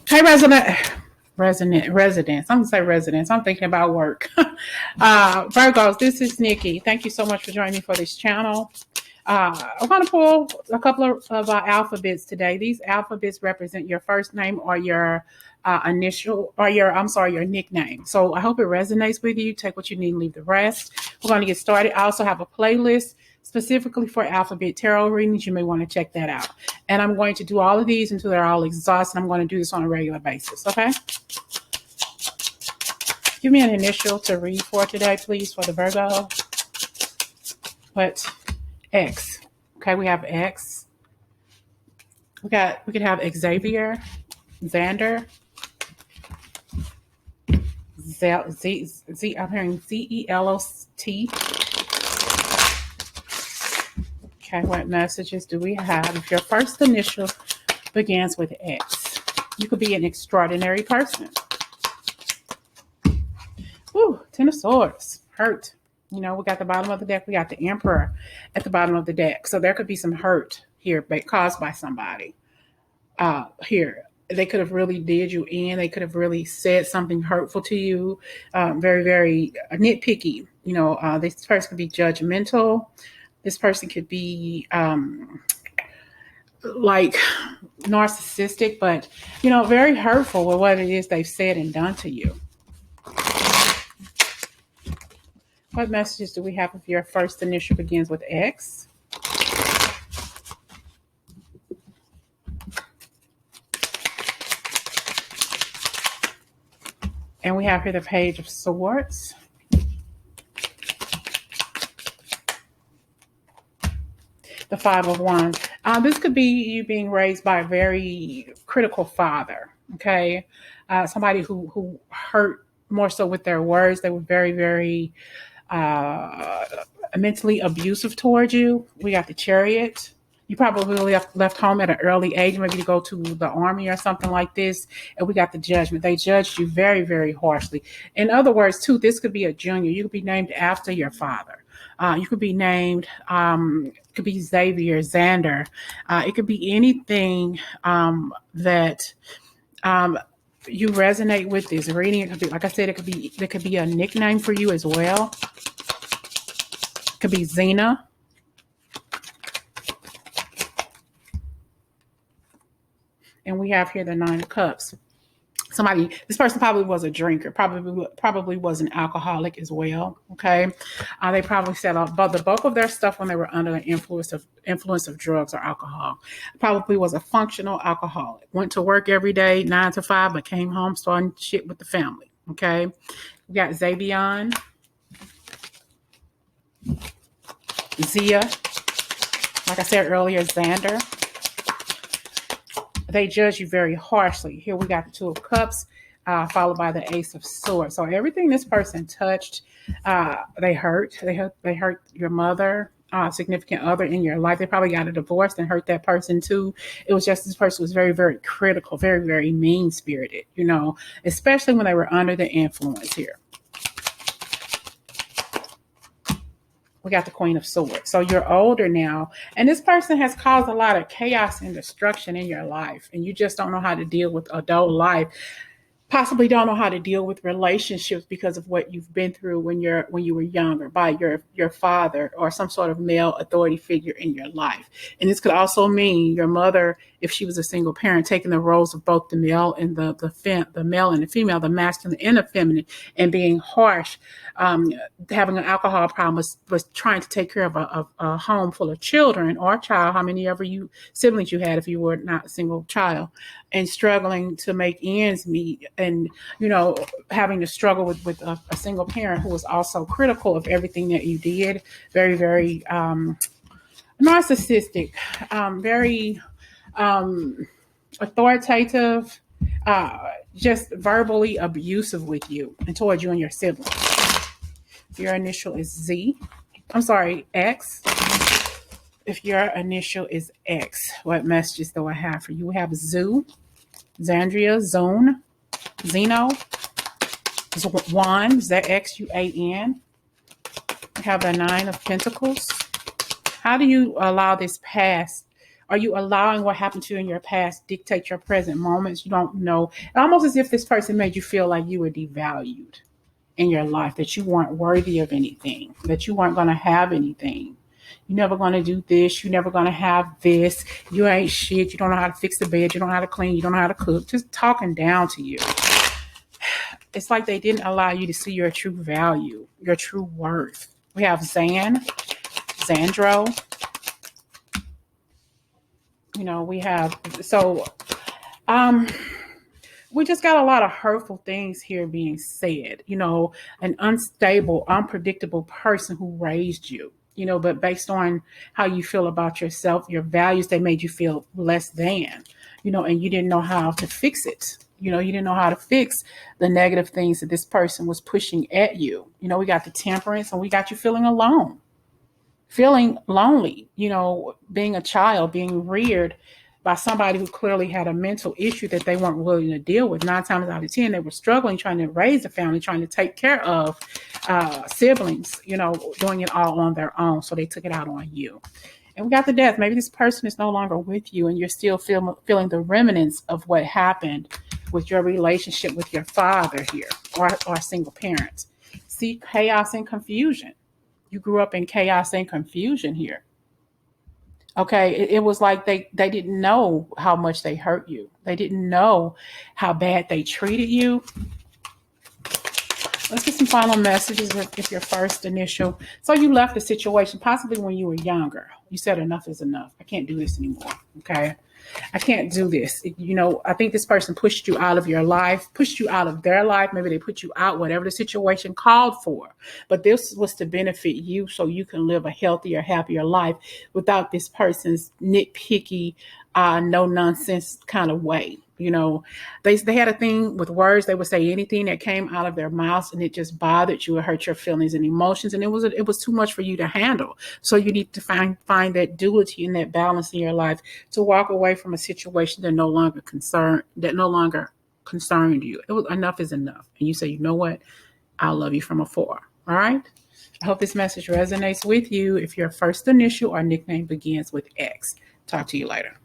Hey, residents. I'm gonna say residents. I'm thinking about work. Virgos, this is Nikki. Thank you so much for joining me for this channel. I'm going to pull a couple of alphabets today. These alphabets represent your first name or your initial or your nickname. So I hope it resonates with you. Take what you need and leave the rest. We're going to get started. I also have a playlist specifically for alphabet tarot readings. You may want to check that out. And I'm going to do all of these until they're all exhausted. I'm going to do this on a regular basis. Okay. Give me an initial to read for today, please, for the Virgo. What? X. Okay, we have X. We could have Xavier, Xander, I'm hearing ZELOT. Okay, what messages do we have? If your first initial begins with X, you could be an extraordinary person. Woo, Ten of Swords, hurt. You know, we got the bottom of the deck. We got the Emperor at the bottom of the deck. So there could be some hurt here caused by somebody. Here, they could have really did you in. They could have really said something hurtful to you. Very, very nitpicky. You know, this person could be judgmental. This person could be like narcissistic, but, you know, very hurtful with what it is they've said and done to you. What messages do we have if your first initial begins with X? And we have here the Page of Swords. The Five of Wands. This could be you being raised by a very critical father, okay? Somebody who hurt more so with their words. They were very, very mentally abusive towards you. We got the Chariot. You probably left home at an early age, maybe to go to the army or something like this. And we got the Judgment. They judged you very, very harshly. In other words, too, this could be a junior. You could be named after your father. You could be named, could be Xavier, Xander. It could be anything that you resonate with this reading. It could be, like I said, there could be a nickname for you as well. It could be Xena. And we have here the Nine of Cups. This person probably was a drinker, probably was an alcoholic as well. Okay, they probably set off, but the bulk of their stuff when they were under the influence of drugs or alcohol. Probably was a functional alcoholic. Went to work every day, 9 to 5, but came home starting shit with the family. Okay, we got Xavier, Zia. Like I said earlier, Xander. They judge you very harshly. Here we got the Two of Cups, followed by the Ace of Swords. So everything this person touched, they hurt. They hurt your mother, significant other in your life. They probably got a divorce and hurt that person too. It was just this person was very, very critical, very, very mean-spirited, you know, especially when they were under the influence here. We got the Queen of Swords. So you're older now, and this person has caused a lot of chaos and destruction in your life, and you just don't know how to deal with adult life. Possibly don't know how to deal with relationships because of what you've been through when you were younger by your father or some sort of male authority figure in your life. And this could also mean your mother, if she was a single parent, taking the roles of both the male and the male and the female, the masculine and the feminine, and being harsh. Having an alcohol problem was trying to take care of a home full of children or a child, how many ever siblings you had if you were not a single child, and struggling to make ends meet, and, you know, having to struggle with a single parent who was also critical of everything that you did. Very, very narcissistic, very authoritative, just verbally abusive with you and towards you and your siblings. Your initial is X. If your initial is X, what messages do I have for you? We have Xandria, Zone, Zeno, Juan, Xuan. We have the Nine of Pentacles. How do you allow this past Are you allowing what happened to you in your past dictate your present moments? You don't know. Almost as if this person made you feel like you were devalued in your life, that you weren't worthy of anything, that you weren't going to have anything. You're never going to do this. You're never going to have this. You ain't shit. You don't know how to fix the bed. You don't know how to clean. You don't know how to cook. Just talking down to you. It's like they didn't allow you to see your true value, your true worth. We have Zandro. We have, we just got a lot of hurtful things here being said. An unstable, unpredictable person who raised you, but based on how you feel about yourself, your values, they made you feel less than, and you didn't know how to fix it. You didn't know how to fix the negative things that this person was pushing at you. We got the Temperance, and we got you feeling alone, feeling lonely, being a child, being reared by somebody who clearly had a mental issue that they weren't willing to deal with. 9 times out of 10, they were struggling, trying to raise a family, trying to take care of siblings, doing it all on their own. So they took it out on you. And we got the Death. Maybe this person is no longer with you, and you're still feeling the remnants of what happened with your relationship with your father here, or single parents. See, chaos and confusion. You grew up in chaos and confusion here. Okay, it was like they didn't know how much they hurt you. They didn't know how bad they treated you. Let's get some final messages if your first initial. So you left the situation possibly when you were younger. You said enough is enough. I can't do this anymore. Okay. I can't do this. I think this person pushed you out of your life, pushed you out of their life. Maybe they put you out, whatever the situation called for. But this was to benefit you so you can live a healthier, happier life without this person's nitpicky, no nonsense kind of way. They had a thing with words. They would say anything that came out of their mouths, and it just bothered you. It hurt your feelings and emotions, and it was too much for you to handle. So you need to find that duality and that balance in your life to walk away from a situation that no longer concerned you. Enough is enough, and you say, you know what? I love you from afar. All right. I hope this message resonates with you. If your first initial or nickname begins with X, talk to you later.